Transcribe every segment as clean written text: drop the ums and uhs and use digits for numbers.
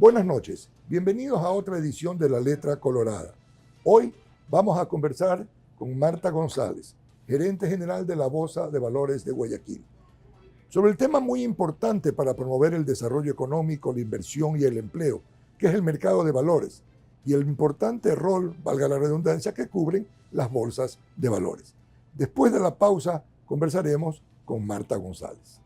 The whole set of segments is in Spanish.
Buenas noches, bienvenidos a otra edición de La Letra Colorada. Hoy vamos a conversar con Marta González, gerente general de la Bolsa de Valores de Guayaquil, sobre el tema muy importante para promover el desarrollo económico, la inversión y el empleo, que es el mercado de valores, y el importante rol, valga la redundancia, que cubren las bolsas de valores. Después de la pausa, conversaremos con Marta González.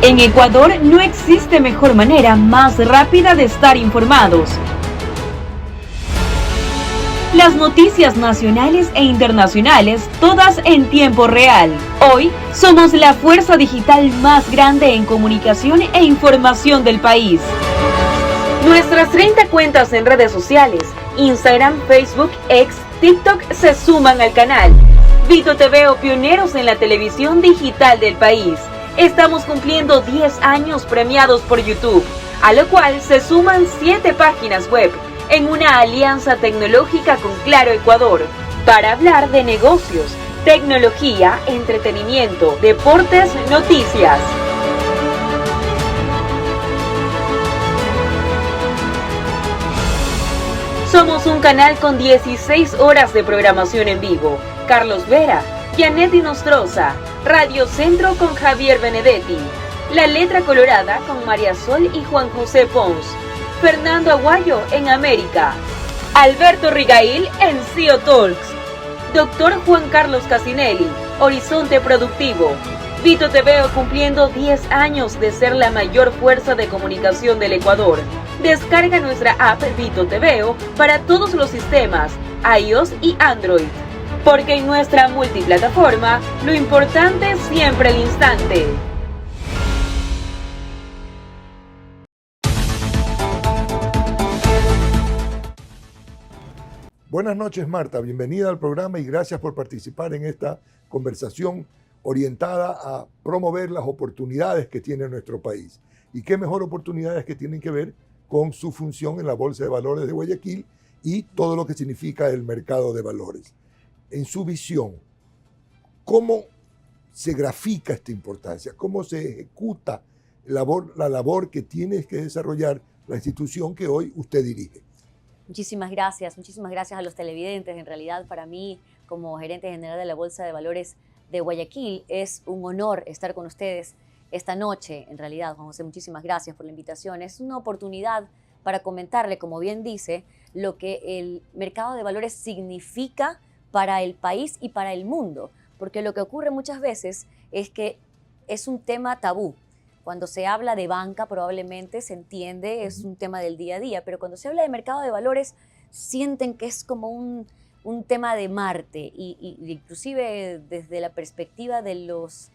En Ecuador no existe mejor manera más rápida de estar informados. Las noticias nacionales e internacionales, todas en tiempo real. Hoy somos la fuerza digital más grande en comunicación e información del país. Nuestras 30 cuentas en redes sociales, Instagram, Facebook, X, TikTok, se suman al canal. Vito TV, pioneros en la televisión digital del país. Estamos cumpliendo 10 años premiados por YouTube, a lo cual se suman 7 páginas web, en una alianza tecnológica con Claro Ecuador, para hablar de negocios, tecnología, entretenimiento, deportes, noticias. Somos un canal con 16 horas de programación en vivo. Carlos Vera, Janet Nostroza, Radio Centro con Javier Benedetti, La Letra Colorada con María Sol y Juan José Pons, Fernando Aguayo en América, Alberto Rigail en CEO Talks, Dr. Juan Carlos Casinelli, Horizonte Productivo, Vito TV cumpliendo 10 años de ser la mayor fuerza de comunicación del Ecuador. Descarga nuestra app Vito TV para todos los sistemas, iOS y Android. Porque en nuestra multiplataforma, lo importante es siempre el instante. Buenas noches, Marta. Bienvenida al programa y gracias por participar en esta conversación orientada a promover las oportunidades que tiene nuestro país. Y qué mejor oportunidades que tienen que ver con su función en la Bolsa de Valores de Guayaquil y todo lo que significa el mercado de valores. En su visión, ¿cómo se grafica esta importancia? ¿Cómo se ejecuta la labor que tiene que desarrollar la institución que hoy usted dirige? Muchísimas gracias a los televidentes. En realidad, para mí, como gerente general de la Bolsa de Valores de Guayaquil, es un honor estar con ustedes esta noche. En realidad, Juan José, muchísimas gracias por la invitación. Es una oportunidad para comentarle, como bien dice, lo que el mercado de valores significa para el país y para el mundo, porque lo que ocurre muchas veces es que es un tema tabú. Cuando se habla de banca probablemente se entiende, es un tema del día a día, pero cuando se habla de mercado de valores sienten que es como un tema de Marte y inclusive desde la perspectiva de los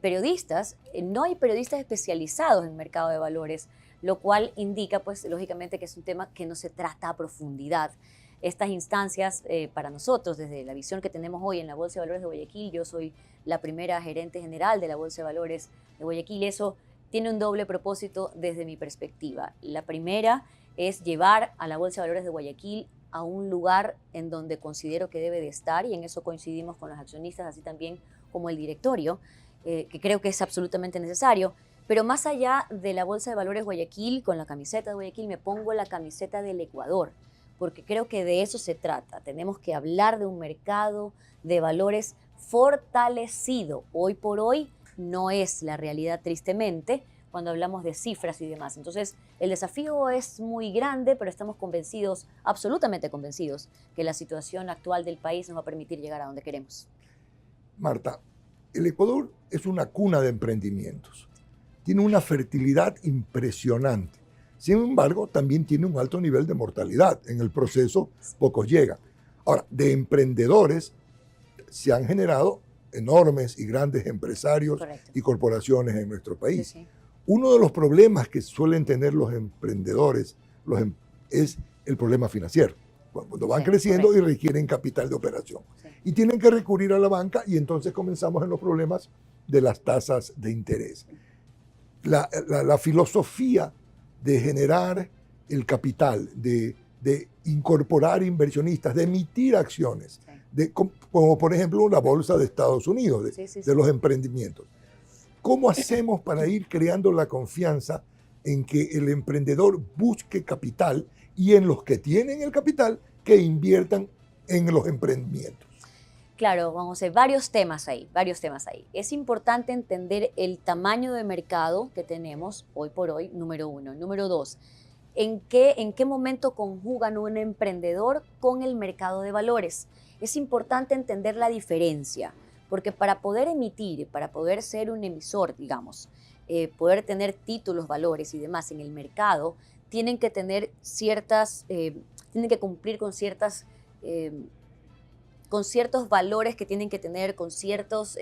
periodistas, no hay periodistas especializados en mercado de valores, lo cual indica pues lógicamente que es un tema que no se trata a profundidad. Estas instancias para nosotros, desde la visión que tenemos hoy en la Bolsa de Valores de Guayaquil, yo soy la primera gerente general de la Bolsa de Valores de Guayaquil, eso tiene un doble propósito desde mi perspectiva. La primera es llevar a la Bolsa de Valores de Guayaquil a un lugar en donde considero que debe de estar, y en eso coincidimos con los accionistas, así también como el directorio, que creo que es absolutamente necesario. Pero más allá de la Bolsa de Valores Guayaquil, con la camiseta de Guayaquil, me pongo la camiseta del Ecuador, porque creo que de eso se trata. Tenemos que hablar de un mercado de valores fortalecido. Hoy por hoy no es la realidad, tristemente, cuando hablamos de cifras y demás. Entonces, el desafío es muy grande, pero estamos convencidos, absolutamente convencidos, que la situación actual del país nos va a permitir llegar a donde queremos. Marta, el Ecuador es una cuna de emprendimientos. Tiene una fertilidad impresionante. Sin embargo, también tiene un alto nivel de mortalidad. En el proceso, pocos llegan. Ahora, de emprendedores se han generado enormes y grandes empresarios. Correcto. Y corporaciones en nuestro país. Sí, sí. Uno de los problemas que suelen tener los emprendedores es el problema financiero. Cuando van creciendo, correcto, y requieren capital de operación. Sí. Y tienen que recurrir a la banca y entonces comenzamos en los problemas de las tasas de interés. La filosofía de generar el capital, de incorporar inversionistas, de emitir acciones, sí, como por ejemplo la bolsa de Estados Unidos, de los emprendimientos. ¿Cómo hacemos para ir creando la confianza en que el emprendedor busque capital y en los que tienen el capital que inviertan en los emprendimientos? Claro, vamos a ver, varios temas ahí. Es importante entender el tamaño de mercado que tenemos hoy por hoy, número uno. Número dos, ¿en qué momento conjugan un emprendedor con el mercado de valores? Es importante entender la diferencia, porque para poder emitir, para poder ser un emisor, digamos, poder tener títulos, valores y demás en el mercado, tienen que tener tienen que cumplir con ciertos valores que tienen que tener, con ciertas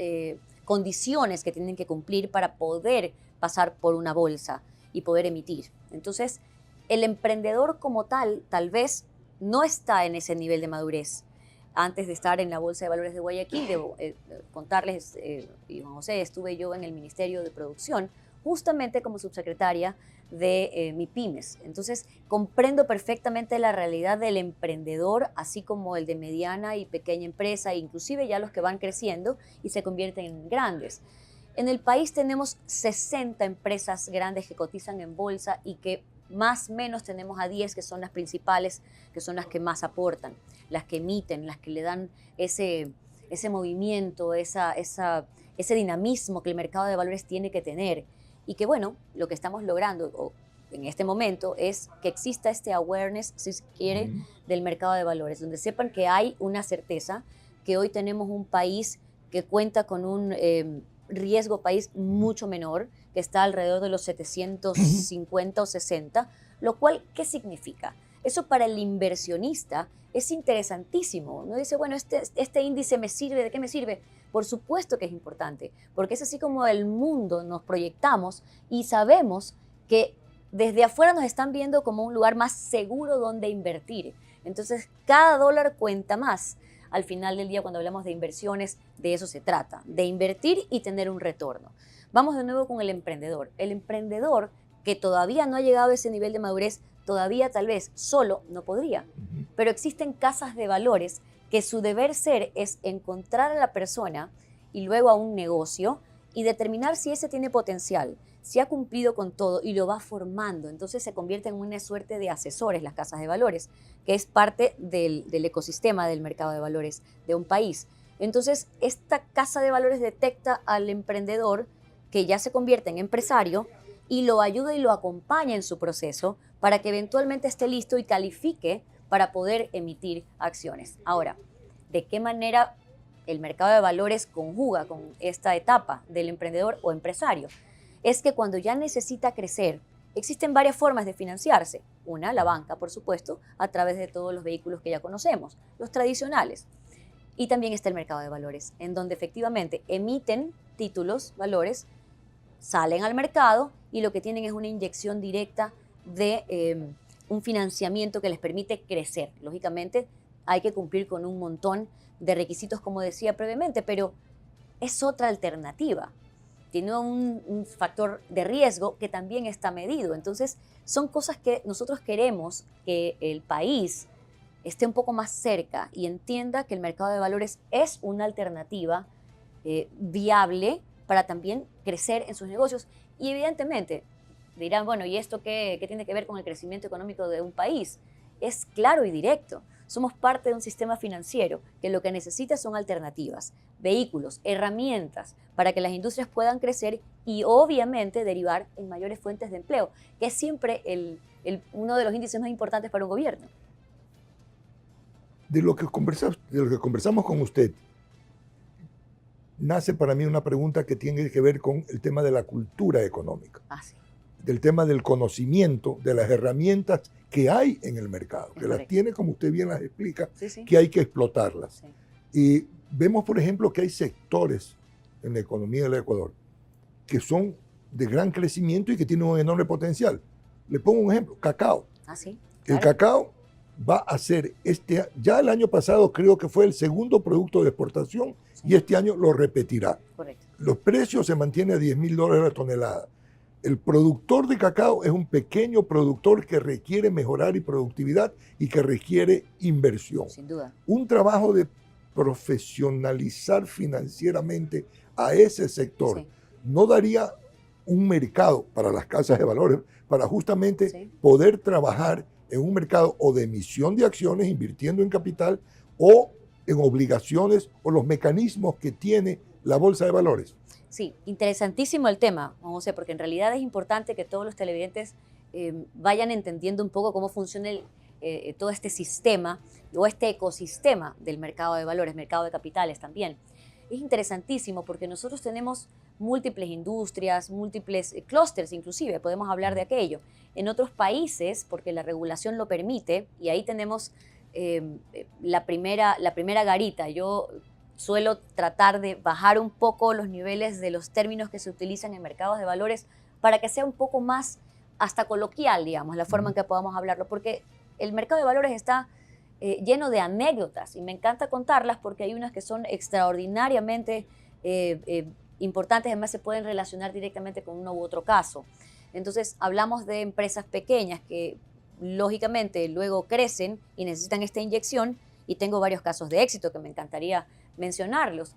condiciones que tienen que cumplir para poder pasar por una bolsa y poder emitir. Entonces, el emprendedor como tal vez no está en ese nivel de madurez. Antes de estar en la Bolsa de Valores de Guayaquil, debo contarles, y Juan José, estuve yo en el Ministerio de Producción, justamente como subsecretaria de MIPYMES. Entonces, comprendo perfectamente la realidad del emprendedor, así como el de mediana y pequeña empresa, inclusive ya los que van creciendo y se convierten en grandes. En el país tenemos 60 empresas grandes que cotizan en bolsa y que más o menos tenemos a 10 que son las principales, que son las que más aportan, las que emiten, las que le dan ese movimiento, ese dinamismo que el mercado de valores tiene que tener. Y que bueno, lo que estamos logrando en este momento es que exista este awareness, si se quiere, del mercado de valores, donde sepan que hay una certeza, que hoy tenemos un país que cuenta con un riesgo país mucho menor, que está alrededor de los 750 o 60, lo cual, ¿qué significa? Eso para el inversionista es interesantísimo. Uno dice, bueno, este índice me sirve, ¿de qué me sirve? Por supuesto que es importante, porque es así como el mundo nos proyectamos y sabemos que desde afuera nos están viendo como un lugar más seguro donde invertir. Entonces, cada dólar cuenta más. Al final del día, cuando hablamos de inversiones, de eso se trata, de invertir y tener un retorno. Vamos de nuevo con el emprendedor. El emprendedor que todavía no ha llegado a ese nivel de madurez, todavía tal vez solo no podría. Pero existen casas de valores que su deber ser es encontrar a la persona y luego a un negocio y determinar si ese tiene potencial, si ha cumplido con todo y lo va formando. Entonces se convierte en una suerte de asesores las casas de valores, que es parte del ecosistema del mercado de valores de un país. Entonces esta casa de valores detecta al emprendedor que ya se convierte en empresario y lo ayuda y lo acompaña en su proceso para que eventualmente esté listo y califique para poder emitir acciones. Ahora, ¿de qué manera el mercado de valores conjuga con esta etapa del emprendedor o empresario? Es que cuando ya necesita crecer, existen varias formas de financiarse. Una, la banca, por supuesto, a través de todos los vehículos que ya conocemos, los tradicionales. Y también está el mercado de valores, en donde efectivamente emiten títulos, valores, salen al mercado y lo que tienen es una inyección directa de un financiamiento que les permite crecer. Lógicamente hay que cumplir con un montón de requisitos, como decía previamente, pero es otra alternativa. Tiene un factor de riesgo que también está medido. Entonces son cosas que nosotros queremos que el país esté un poco más cerca y entienda que el mercado de valores es una alternativa viable para también crecer en sus negocios. Y evidentemente dirán, bueno, ¿y esto qué tiene que ver con el crecimiento económico de un país? Es claro y directo. Somos parte de un sistema financiero que lo que necesita son alternativas, vehículos, herramientas para que las industrias puedan crecer y obviamente derivar en mayores fuentes de empleo, que es siempre uno de los índices más importantes para un gobierno. De lo que conversamos con usted, nace para mí una pregunta que tiene que ver con el tema de la cultura económica. Sí. Del tema del conocimiento, de las herramientas que hay en el mercado, que las tiene, como usted bien las explica, sí. que hay que explotarlas. Sí. Y vemos, por ejemplo, que hay sectores en la economía del Ecuador que son de gran crecimiento y que tienen un enorme potencial. Le pongo un ejemplo, cacao. Sí, claro. El cacao va a ser ya el año pasado creo que fue el segundo producto de exportación y este año lo repetirá. Correcto. Los precios se mantienen a $10,000 la tonelada. El productor de cacao es un pequeño productor que requiere mejorar y productividad y que requiere inversión. Sin duda. Un trabajo de profesionalizar financieramente a ese sector, Sí. no daría un mercado para las casas de valores, para justamente Sí. poder trabajar en un mercado o de emisión de acciones, invirtiendo en capital, o en obligaciones o los mecanismos que tiene la bolsa de valores. Sí, interesantísimo el tema, Juan José, porque en realidad es importante que todos los televidentes vayan entendiendo un poco cómo funciona todo este sistema o este ecosistema del mercado de valores, mercado de capitales también. Es interesantísimo porque nosotros tenemos múltiples industrias, múltiples clústeres inclusive, podemos hablar de aquello. En otros países, porque la regulación lo permite, y ahí tenemos la primera garita. Yo suelo tratar de bajar un poco los niveles de los términos que se utilizan en mercados de valores para que sea un poco más hasta coloquial, digamos, la forma en que podamos hablarlo, porque el mercado de valores está lleno de anécdotas y me encanta contarlas porque hay unas que son extraordinariamente importantes, además se pueden relacionar directamente con uno u otro caso. Entonces, hablamos de empresas pequeñas que lógicamente luego crecen y necesitan esta inyección, y tengo varios casos de éxito que me encantaría mencionarlos.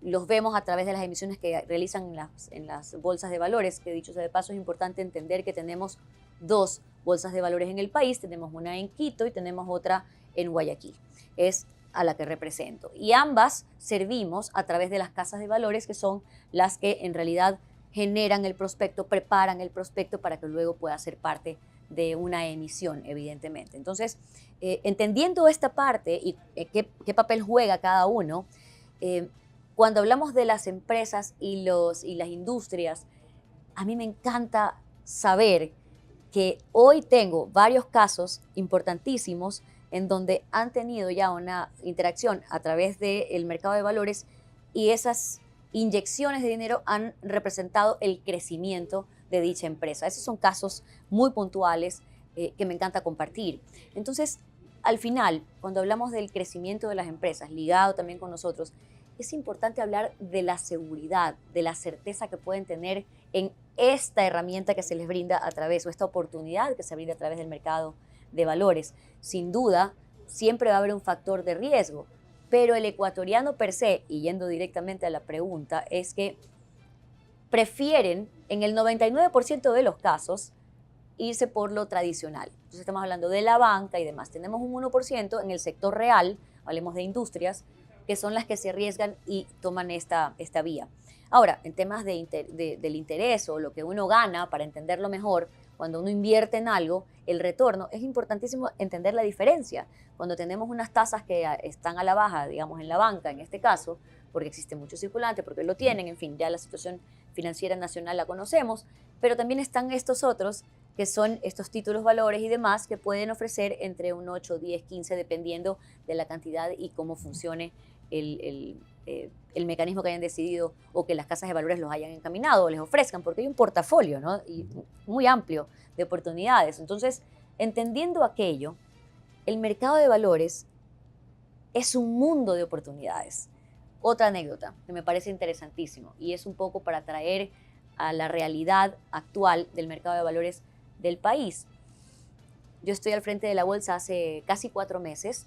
Los vemos a través de las emisiones que realizan en las bolsas de valores, que dicho sea de paso es importante entender que tenemos dos bolsas de valores en el país, tenemos una en Quito y tenemos otra en Guayaquil, es a la que represento. Y ambas servimos a través de las casas de valores, que son las que en realidad generan el prospecto, preparan el prospecto para que luego pueda ser parte de una emisión, evidentemente. Entonces, entendiendo esta parte y qué papel juega cada uno, cuando hablamos de las empresas y las industrias, a mí me encanta saber que hoy tengo varios casos importantísimos en donde han tenido ya una interacción a través del mercado de valores, y esas inyecciones de dinero han representado el crecimiento de dicha empresa. Esos son casos muy puntuales que me encanta compartir. Entonces, al final, cuando hablamos del crecimiento de las empresas, ligado también con nosotros, es importante hablar de la seguridad, de la certeza que pueden tener en esta herramienta que se les brinda a través, o esta oportunidad que se brinda a través del mercado de valores. Sin duda, siempre va a haber un factor de riesgo, pero el ecuatoriano per se, y yendo directamente a la pregunta, es que prefieren, en el 99% de los casos, irse por lo tradicional. Entonces estamos hablando de la banca y demás. Tenemos un 1% en el sector real, hablemos de industrias, que son las que se arriesgan y toman esta vía. Ahora, en temas del interés o lo que uno gana, para entenderlo mejor, cuando uno invierte en algo, el retorno, es importantísimo entender la diferencia. Cuando tenemos unas tasas que están a la baja, digamos en la banca, en este caso, porque existe mucho circulante, porque lo tienen, en fin, ya la situación financiera nacional la conocemos, pero también están estos otros, que son estos títulos valores y demás, que pueden ofrecer entre un 8, 10, 15, dependiendo de la cantidad y cómo funcione el mecanismo que hayan decidido o que las casas de valores los hayan encaminado o les ofrezcan, porque hay un portafolio, ¿no? Y muy amplio de oportunidades. Entonces, entendiendo aquello, el mercado de valores es un mundo de oportunidades. Otra anécdota que me parece interesantísimo, y es un poco para traer a la realidad actual del mercado de valores del país. Yo estoy al frente de la bolsa hace casi 4 meses,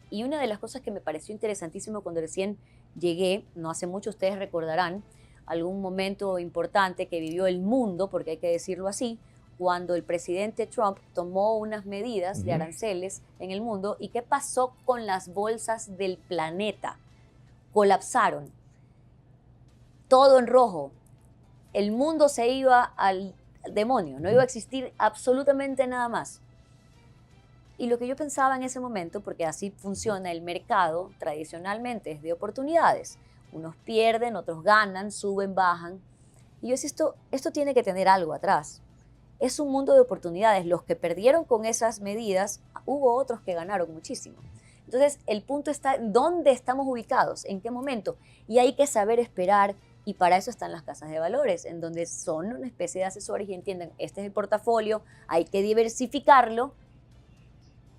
y una de las cosas que me pareció interesantísimo cuando recién llegué, no hace mucho, ustedes recordarán algún momento importante que vivió el mundo, porque hay que decirlo así, cuando el presidente Trump tomó unas medidas de aranceles en el mundo. ¿Y qué pasó con las bolsas del planeta? Colapsaron. Todo en rojo. El mundo se iba al demonio, no iba a existir absolutamente nada más. Y lo que yo pensaba en ese momento, porque así funciona el mercado tradicionalmente, es de oportunidades. Unos pierden, otros ganan, suben, bajan. Y yo decía, esto tiene que tener algo atrás. Es un mundo de oportunidades. Los que perdieron con esas medidas, hubo otros que ganaron muchísimo. Entonces, el punto está en dónde estamos ubicados, en qué momento. Y hay que saber esperar, y para eso están las casas de valores, en donde son una especie de asesores y entienden, este es el portafolio, hay que diversificarlo,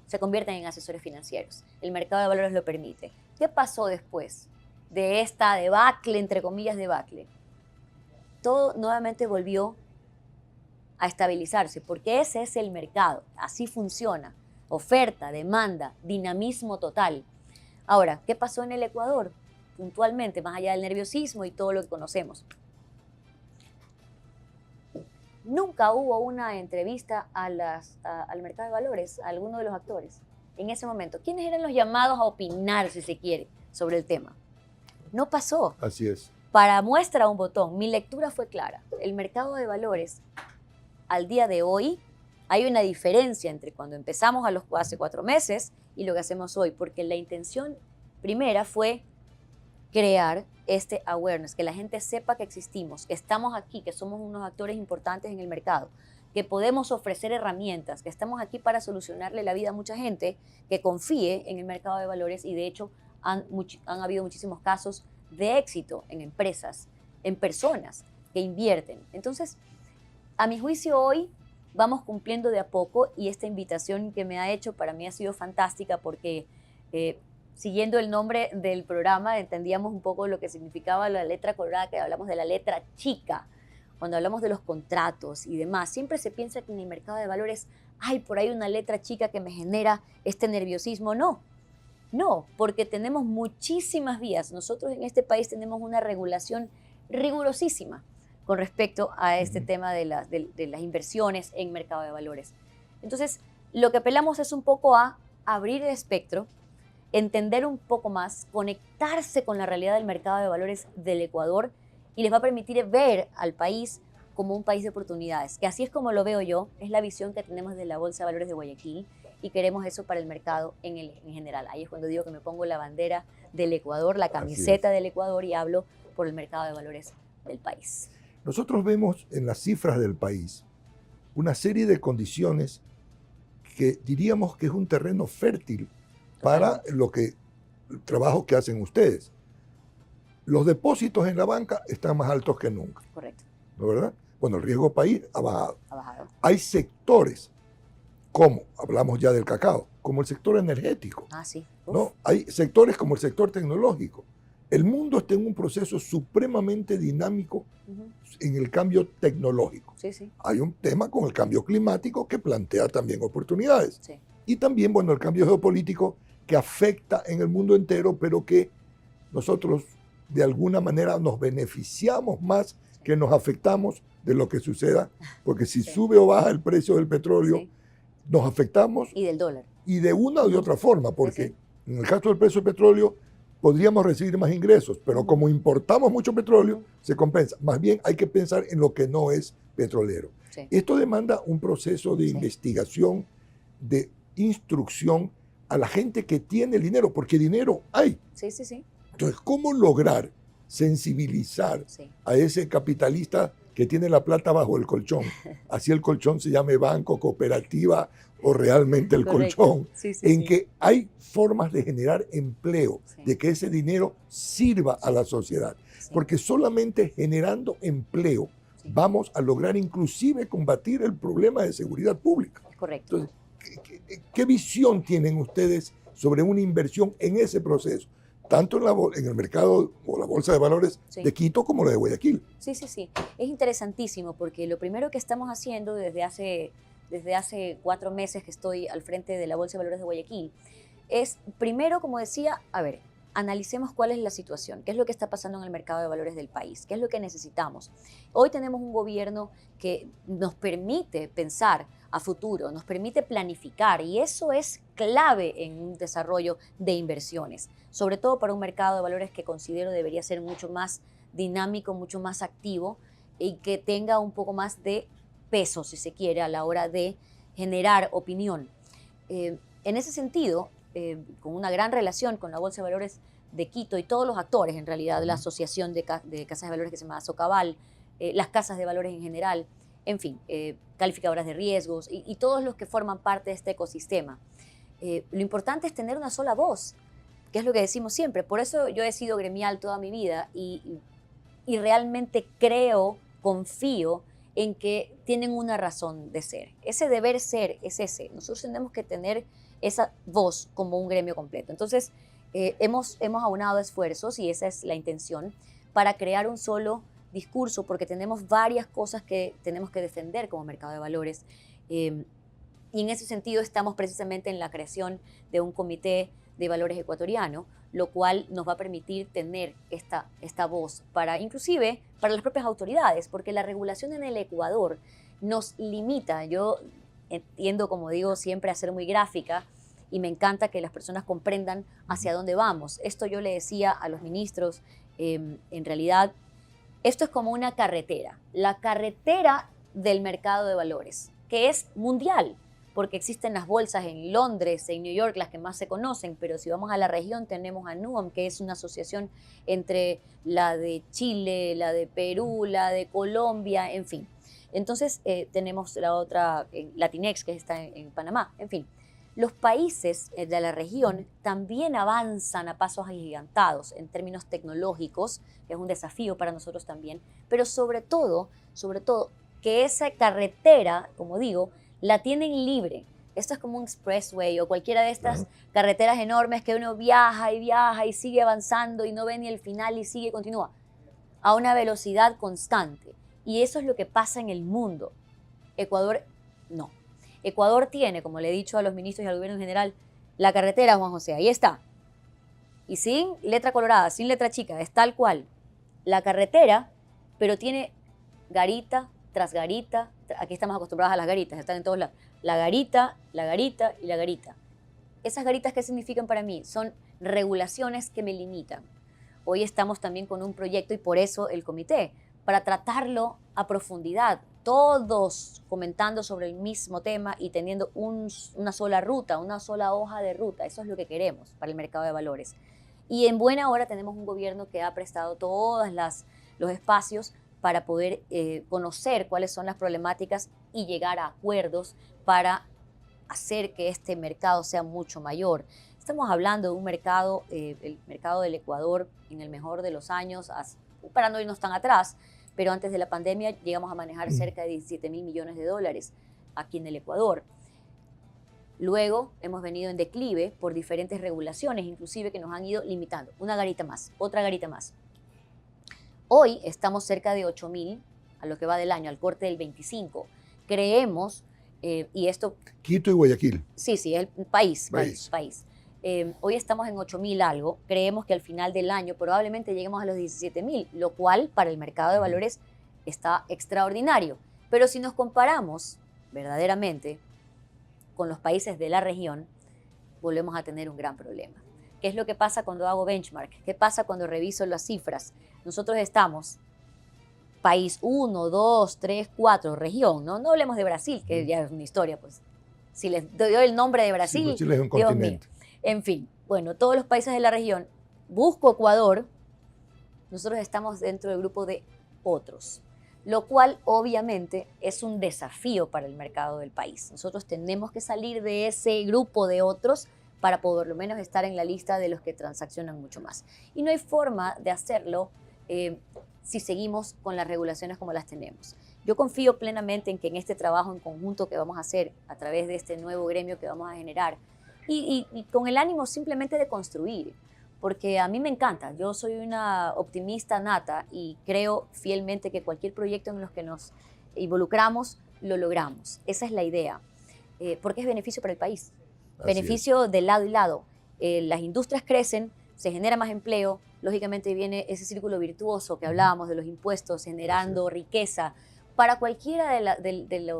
se convierten en asesores financieros. El mercado de valores lo permite. ¿Qué pasó después de esta debacle, entre comillas debacle? Todo nuevamente volvió a estabilizarse, porque ese es el mercado, así funciona. Oferta, demanda, dinamismo total. Ahora, ¿qué pasó en el Ecuador? Puntualmente, más allá del nerviosismo y todo lo que conocemos. Nunca hubo una entrevista al mercado de valores, a alguno de los actores, en ese momento. ¿Quiénes eran los llamados a opinar, si se quiere, sobre el tema? No pasó. Así es. Para muestra un botón, mi lectura fue clara. El mercado de valores, al día de hoy, hay una diferencia entre cuando empezamos hace 4 meses y lo que hacemos hoy, porque la intención primera fue crear este awareness, que la gente sepa que existimos, que estamos aquí, que somos unos actores importantes en el mercado, que podemos ofrecer herramientas, que estamos aquí para solucionarle la vida a mucha gente que confíe en el mercado de valores, y de hecho han habido muchísimos casos de éxito en empresas, en personas que invierten. Entonces, a mi juicio hoy vamos cumpliendo de a poco, y esta invitación que me ha hecho para mí ha sido fantástica porque siguiendo el nombre del programa entendíamos un poco lo que significaba la letra colorada, que hablamos de la letra chica. Cuando hablamos de los contratos y demás, siempre se piensa que en el mercado de valores hay por ahí una letra chica que me genera este nerviosismo. No, porque tenemos muchísimas vías. Nosotros en este país tenemos una regulación rigurosísima con respecto a este tema de las inversiones en mercado de valores. Entonces, lo que apelamos es un poco a abrir el espectro, entender un poco más, conectarse con la realidad del mercado de valores del Ecuador, y les va a permitir ver al país como un país de oportunidades, que así es como lo veo yo, es la visión que tenemos de la Bolsa de Valores de Guayaquil, y queremos eso para el mercado en general. Ahí es cuando digo que me pongo la bandera del Ecuador, la camiseta del Ecuador, y hablo por el mercado de valores del país. Nosotros vemos en las cifras del país una serie de condiciones que diríamos que es un terreno fértil para el trabajo que hacen ustedes. Los depósitos en la banca están más altos que nunca. Correcto. ¿No es verdad? Bueno, el riesgo país ha bajado. Ha bajado. Hay sectores, como hablamos ya del cacao, como el sector energético. Ah, sí. ¿No? Hay sectores como el sector tecnológico. El mundo está en un proceso supremamente dinámico en el cambio tecnológico. Sí, sí. Hay un tema con el cambio climático que plantea también oportunidades. Sí. Y también, bueno, el cambio geopolítico que afecta en el mundo entero, pero que nosotros de alguna manera nos beneficiamos más que nos afectamos de lo que suceda, porque si sube o baja el precio del petróleo, nos afectamos. Y del dólar. Y de una u otra forma, porque en el caso del precio del petróleo podríamos recibir más ingresos, pero como importamos mucho petróleo, se compensa. Más bien hay que pensar en lo que no es petrolero. Sí. Esto demanda un proceso de investigación, de instrucción a la gente que tiene el dinero, porque dinero hay. Sí, sí, sí. Entonces, ¿cómo lograr sensibilizar a ese capitalista que tiene la plata bajo el colchón? Así el colchón se llame banco, cooperativa o realmente el colchón. En que hay formas de generar empleo, de que ese dinero sirva a la sociedad. Porque solamente generando empleo vamos a lograr inclusive combatir el problema de seguridad pública. Correcto. Entonces, ¿qué visión tienen ustedes sobre una inversión en ese proceso? Tanto en el mercado o la Bolsa de Valores de Quito como la de Guayaquil. Sí, sí, sí. Es interesantísimo porque lo primero que estamos haciendo desde hace 4 meses que estoy al frente de la Bolsa de Valores de Guayaquil es, primero, como decía, analicemos cuál es la situación, qué es lo que está pasando en el mercado de valores del país, qué es lo que necesitamos. Hoy tenemos un gobierno que nos permite pensar a futuro, nos permite planificar, y eso es clave en un desarrollo de inversiones, sobre todo para un mercado de valores que considero debería ser mucho más dinámico, mucho más activo, y que tenga un poco más de peso, si se quiere, a la hora de generar opinión. En ese sentido, con una gran relación con la Bolsa de Valores de Quito y todos los actores, en realidad, la asociación de casas de valores que se llama Socabal, las casas de valores en general, en fin, calificadoras de riesgos y todos los que forman parte de este ecosistema. Lo importante es tener una sola voz, que es lo que decimos siempre. Por eso yo he sido gremial toda mi vida y realmente creo, confío en que tienen una razón de ser. Ese deber ser es ese. Nosotros tenemos que tener esa voz como un gremio completo. Entonces, hemos aunado esfuerzos, y esa es la intención, para crear un solo discurso, porque tenemos varias cosas que tenemos que defender como mercado de valores. Y en ese sentido estamos precisamente en la creación de un comité de Valores ecuatoriano, lo cual nos va a permitir tener esta voz inclusive para las propias autoridades, porque la regulación en el Ecuador nos limita. Yo tiendo, como digo, siempre a ser muy gráfica y me encanta que las personas comprendan hacia dónde vamos. Esto yo le decía a los ministros, en realidad, esto es como una carretera, la carretera del mercado de valores, que es mundial, porque existen las bolsas en Londres, en New York, las que más se conocen, pero si vamos a la región tenemos a NUAM, que es una asociación entre la de Chile, la de Perú, la de Colombia, en fin. Entonces tenemos la otra, Latinex, que está en Panamá, en fin. Los países de la región también avanzan a pasos agigantados en términos tecnológicos, que es un desafío para nosotros también, pero sobre todo, que esa carretera, como digo, la tienen libre. Esto es como un expressway o cualquiera de estas carreteras enormes que uno viaja y sigue avanzando y no ve ni el final y sigue, continúa, a una velocidad constante. Y eso es lo que pasa en el mundo. Ecuador, no. Ecuador tiene, como le he dicho a los ministros y al gobierno en general, la carretera, Juan José, ahí está. Y sin letra colorada, sin letra chica, es tal cual. La carretera, pero tiene garita tras garita. Aquí estamos acostumbrados a las garitas, están en todos lados. La garita y la garita. ¿Esas garitas qué significan para mí? Son regulaciones que me limitan. Hoy estamos también con un proyecto y por eso el comité, para tratarlo a profundidad, todos comentando sobre el mismo tema y teniendo una sola ruta, una sola hoja de ruta. Eso es lo que queremos para el mercado de valores. Y en buena hora tenemos un gobierno que ha prestado todos los espacios para poder conocer cuáles son las problemáticas y llegar a acuerdos para hacer que este mercado sea mucho mayor. Estamos hablando de un mercado, el mercado del Ecuador, en el mejor de los años, para no irnos tan atrás, pero antes de la pandemia llegamos a manejar cerca de 17.000 millones de dólares aquí en el Ecuador. Luego hemos venido en declive por diferentes regulaciones, inclusive que nos han ido limitando. Una garita más, otra garita más. Hoy estamos cerca de 8.000 a lo que va del año, al corte del 25. Creemos, y esto... Quito y Guayaquil. Sí, es el país. Hoy estamos en 8.000 algo. Creemos que al final del año probablemente lleguemos a los 17.000, lo cual para el mercado de valores está extraordinario. Pero si nos comparamos verdaderamente con los países de la región, volvemos a tener un gran problema. ¿Qué es lo que pasa cuando hago benchmark? ¿Qué pasa cuando reviso las cifras? Nosotros estamos país 1, 2, 3, 4, región, ¿no? No hablemos de Brasil, que ya es una historia, pues. Si les doy el nombre de Brasil, sí, Chile es un Dios continente. mío. En fin, bueno, todos los países de la región, busco Ecuador, nosotros estamos dentro del grupo de otros, lo cual obviamente es un desafío para el mercado del país. Nosotros tenemos que salir de ese grupo de otros para por lo menos estar en la lista de los que transaccionan mucho más. Y no hay forma de hacerlo si seguimos con las regulaciones como las tenemos. Yo confío plenamente en que en este trabajo en conjunto que vamos a hacer a través de este nuevo gremio que vamos a generar y con el ánimo simplemente de construir, porque a mí me encanta, yo soy una optimista nata y creo fielmente que cualquier proyecto en los que nos involucramos lo logramos. Esa es la idea, porque es beneficio para el país, beneficio de lado y lado. Las industrias crecen, se genera más empleo, lógicamente viene ese círculo virtuoso que hablábamos de los impuestos, generando riqueza para cualquiera de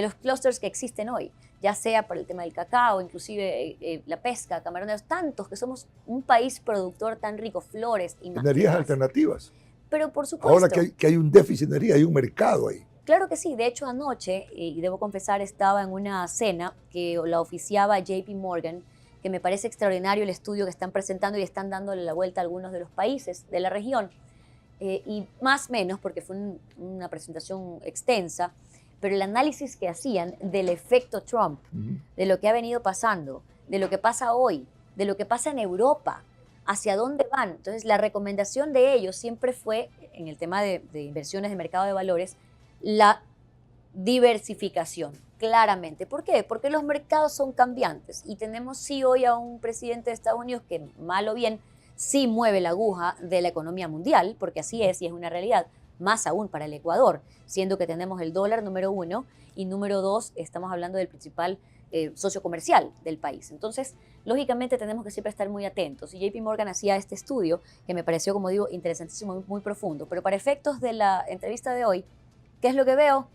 los clústeres que existen hoy, ya sea por el tema del cacao, inclusive la pesca, camarones, tantos que somos un país productor tan rico, flores y más. Energías alternativas. Pero por supuesto. Ahora que hay un déficit de energía, hay un mercado ahí. Claro que sí, de hecho anoche, y debo confesar, estaba en una cena que la oficiaba JP Morgan, que me parece extraordinario el estudio que están presentando y están dándole la vuelta a algunos de los países de la región. Y más o menos, porque fue una presentación extensa, pero el análisis que hacían del efecto Trump, de lo que ha venido pasando, de lo que pasa hoy, de lo que pasa en Europa, hacia dónde van. Entonces, la recomendación de ellos siempre fue, en el tema de inversiones de mercado de valores, la diversificación, claramente. ¿Por qué? Porque los mercados son cambiantes y tenemos sí hoy a un presidente de Estados Unidos que, mal o bien, sí mueve la aguja de la economía mundial, porque así es y es una realidad, más aún para el Ecuador, siendo que tenemos el dólar número 1 y número 2, estamos hablando del principal socio comercial del país. Entonces, lógicamente tenemos que siempre estar muy atentos. Y JP Morgan hacía este estudio que me pareció, como digo, interesantísimo, muy, muy profundo. Pero para efectos de la entrevista de hoy, ¿qué es lo que veo?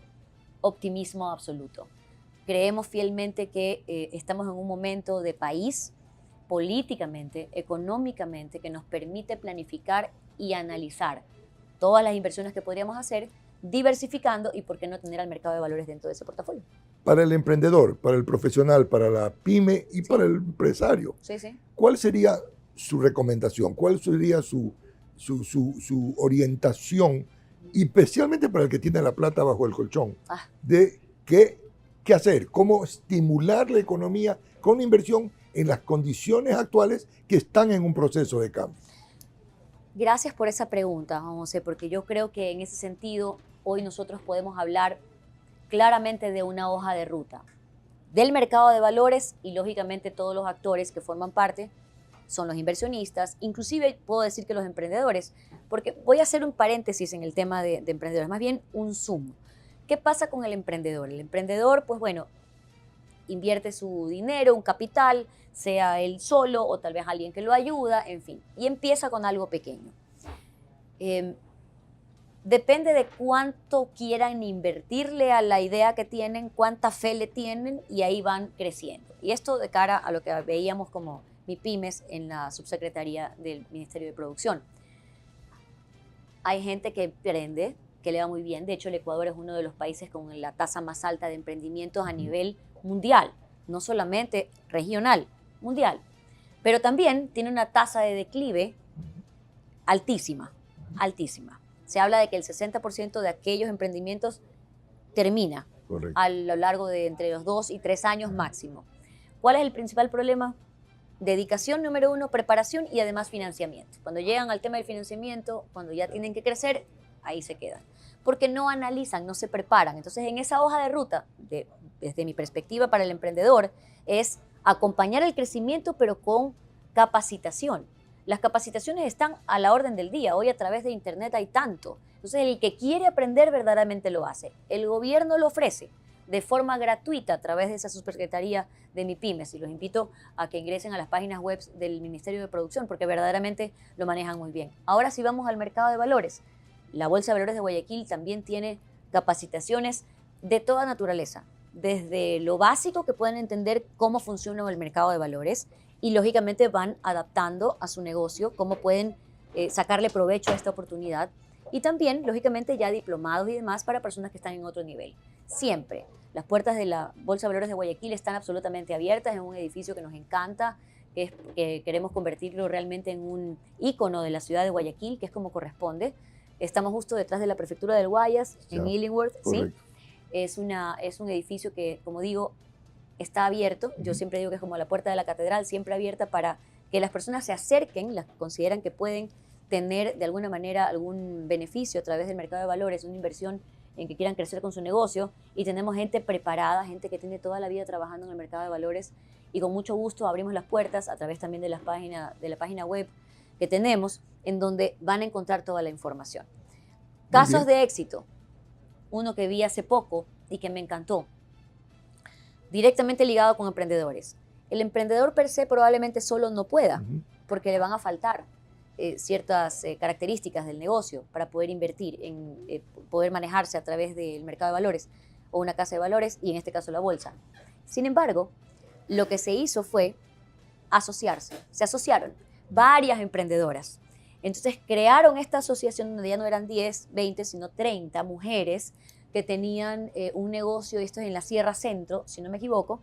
Optimismo absoluto. Creemos fielmente que estamos en un momento de país, políticamente, económicamente, que nos permite planificar y analizar todas las inversiones que podríamos hacer, diversificando y por qué no tener al mercado de valores dentro de ese portafolio. Para el emprendedor, para el profesional, para la pyme y para el empresario, Sí, sí. ¿cuál sería su recomendación? ¿Cuál sería su orientación, y especialmente para el que tiene la plata bajo el colchón, de qué hacer? ¿Cómo estimular la economía con inversión en las condiciones actuales que están en un proceso de cambio? Gracias por esa pregunta, Juan José, porque yo creo que en ese sentido hoy nosotros podemos hablar claramente de una hoja de ruta del mercado de valores y lógicamente todos los actores que forman parte son los inversionistas, inclusive puedo decir que los emprendedores, porque voy a hacer un paréntesis en el tema de emprendedores, más bien un zoom. ¿Qué pasa con el emprendedor? El emprendedor, pues bueno, invierte su dinero, un capital, sea él solo o tal vez alguien que lo ayuda, en fin, y empieza con algo pequeño. Depende de cuánto quieran invertirle a la idea que tienen, cuánta fe le tienen y ahí van creciendo. Y esto de cara a lo que veíamos como MIPYMES en la subsecretaría del Ministerio de Producción. Hay gente que emprende, que le va muy bien. De hecho, el Ecuador es uno de los países con la tasa más alta de emprendimientos a nivel mundial, no solamente regional, mundial. Pero también tiene una tasa de declive altísima, altísima. Se habla de que el 60% de aquellos emprendimientos termina. Correcto. A lo largo de entre los 2 y 3 años máximo. ¿Cuál es el principal problema? Dedicación, número 1, preparación y además financiamiento. Cuando llegan al tema del financiamiento, cuando ya tienen que crecer, ahí se quedan. Porque no analizan, no se preparan. Entonces, en esa hoja de ruta, desde mi perspectiva para el emprendedor, es acompañar el crecimiento, pero con capacitación. Las capacitaciones están a la orden del día. Hoy a través de internet hay tanto. Entonces, el que quiere aprender verdaderamente lo hace. El gobierno lo ofrece de forma gratuita a través de esa subsecretaría de MIPYMES. Y los invito a que ingresen a las páginas web del Ministerio de Producción porque verdaderamente lo manejan muy bien. Ahora sí vamos al mercado de valores. La Bolsa de Valores de Guayaquil también tiene capacitaciones de toda naturaleza. Desde lo básico que pueden entender cómo funciona el mercado de valores y lógicamente van adaptando a su negocio cómo pueden sacarle provecho a esta oportunidad. Y también, lógicamente, ya diplomados y demás para personas que están en otro nivel. Siempre. Las puertas de la Bolsa de Valores de Guayaquil están absolutamente abiertas en un edificio que nos encanta, que queremos convertirlo realmente en un ícono de la ciudad de Guayaquil, que es como corresponde. Estamos justo detrás de la prefectura del Guayas, en Illingworth, ¿sí? Es un edificio que, como digo, está abierto. Yo siempre digo que es como la puerta de la catedral, siempre abierta para que las personas se acerquen, las que consideran que pueden tener de alguna manera algún beneficio a través del mercado de valores, una inversión en que quieran crecer con su negocio. Y tenemos gente preparada, gente que tiene toda la vida trabajando en el mercado de valores y con mucho gusto abrimos las puertas a través también de la página web que tenemos, en donde van a encontrar toda la información. Casos de éxito. Uno que vi hace poco y que me encantó, directamente ligado con emprendedores. El emprendedor per se probablemente solo no pueda, porque le van a faltar ciertas características del negocio para poder invertir, poder manejarse a través del mercado de valores o una casa de valores y en este caso la bolsa. Sin embargo, lo que se hizo fue asociarse. Se asociaron varias emprendedoras. Entonces crearon esta asociación donde ya no eran 10, 20, sino 30 mujeres que tenían un negocio, esto es en la Sierra Centro, si no me equivoco,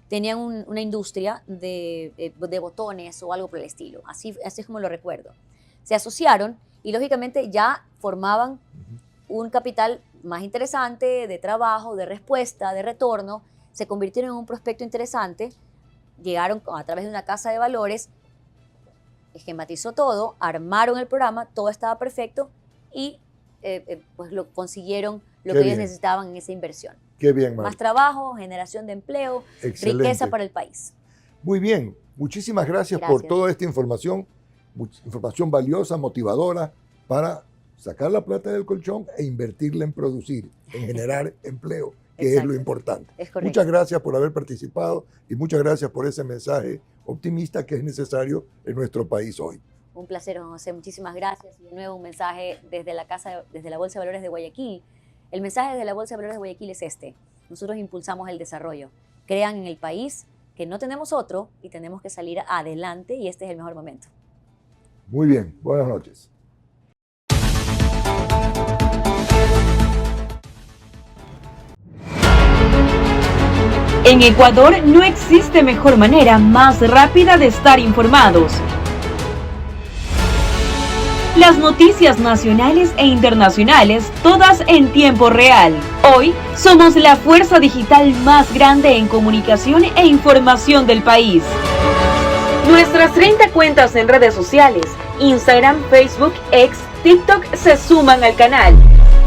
tenían una industria de botones o algo por el estilo, así es como lo recuerdo. Se asociaron y lógicamente ya formaban un capital más interesante de trabajo, de respuesta, de retorno, se convirtieron en un prospecto interesante, llegaron a través de una casa de valores, esquematizó todo, armaron el programa, todo estaba perfecto y pues consiguieron lo que ellos necesitaban en esa inversión. Qué bien, Marta. Más trabajo, generación de empleo, excelente, riqueza para el país. Muy bien, muchísimas gracias por toda esta información, información valiosa, motivadora, para sacar la plata del colchón e invertirla en producir, en generar empleo que es lo importante. Es correcto. Muchas gracias por haber participado y muchas gracias por ese mensaje optimista que es necesario en nuestro país hoy. Un placer, Juan José. Muchísimas gracias. Y de nuevo un mensaje desde la Bolsa de Valores de Guayaquil. El mensaje de la Bolsa de Valores de Guayaquil es este. Nosotros impulsamos el desarrollo. Crean en el país que no tenemos otro y tenemos que salir adelante y este es el mejor momento. Muy bien. Buenas noches. En Ecuador no existe mejor manera más rápida de estar informados. Las noticias nacionales e internacionales, todas en tiempo real. Hoy somos la fuerza digital más grande en comunicación e información del país. Nuestras 30 cuentas en redes sociales, Instagram, Facebook, X, TikTok, se suman al canal.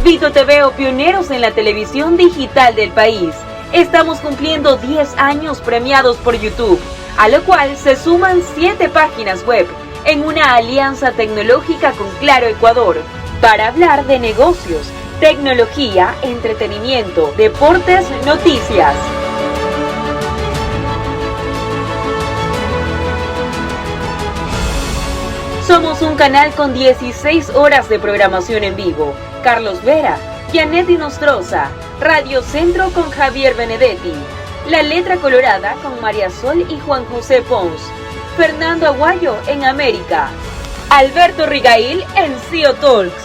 Vito TV, pioneros en la televisión digital del país. Estamos cumpliendo 10 años premiados por YouTube, a lo cual se suman 7 páginas web en una alianza tecnológica con Claro Ecuador para hablar de negocios, tecnología, entretenimiento, deportes, noticias. Somos un canal con 16 horas de programación en vivo. Carlos Vera, Janet Nostroza, Radio Centro con Javier Benedetti, La Letra Colorada con María Sol y Juan José Pons, Fernando Aguayo en América, Alberto Rigail en CEO Talks,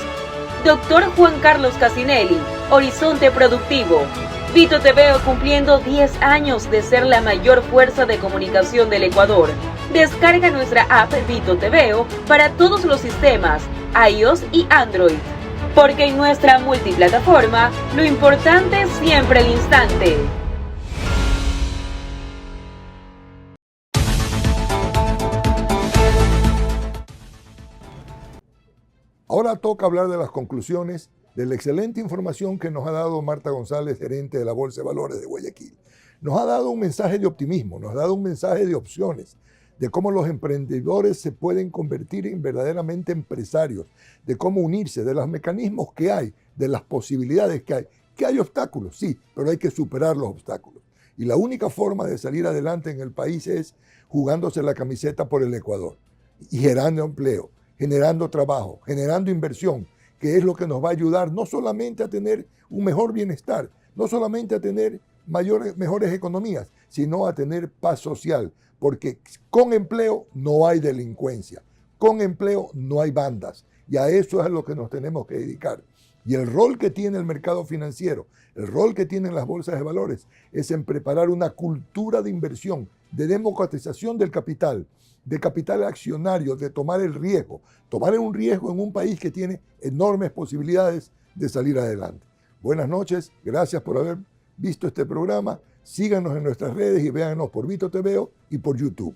Dr. Juan Carlos Casinelli, Horizonte Productivo, Vito TV cumpliendo 10 años de ser la mayor fuerza de comunicación del Ecuador. Descarga nuestra app Vito TV para todos los sistemas, iOS y Android. Porque en nuestra multiplataforma, lo importante es siempre el instante. Ahora toca hablar de las conclusiones de la excelente información que nos ha dado Marta González, gerente de la Bolsa de Valores de Guayaquil. Nos ha dado un mensaje de optimismo, nos ha dado un mensaje de opciones, de cómo los emprendedores se pueden convertir en verdaderamente empresarios, de cómo unirse, de los mecanismos que hay, de las posibilidades que hay. Que hay obstáculos, sí, pero hay que superar los obstáculos. Y la única forma de salir adelante en el país es jugándose la camiseta por el Ecuador y generando empleo, generando trabajo, generando inversión, que es lo que nos va a ayudar no solamente a tener un mejor bienestar, no solamente a tener mejores economías, sino a tener paz social, porque con empleo no hay delincuencia, con empleo no hay bandas, y a eso es a lo que nos tenemos que dedicar. Y el rol que tiene el mercado financiero, el rol que tienen las bolsas de valores, es en preparar una cultura de inversión, de democratización del capital, de capital accionario, de tomar el riesgo. Tomar un riesgo en un país que tiene enormes posibilidades de salir adelante. Buenas noches, gracias por haber visto este programa. Síganos en nuestras redes y véanos por Vito TV y por YouTube.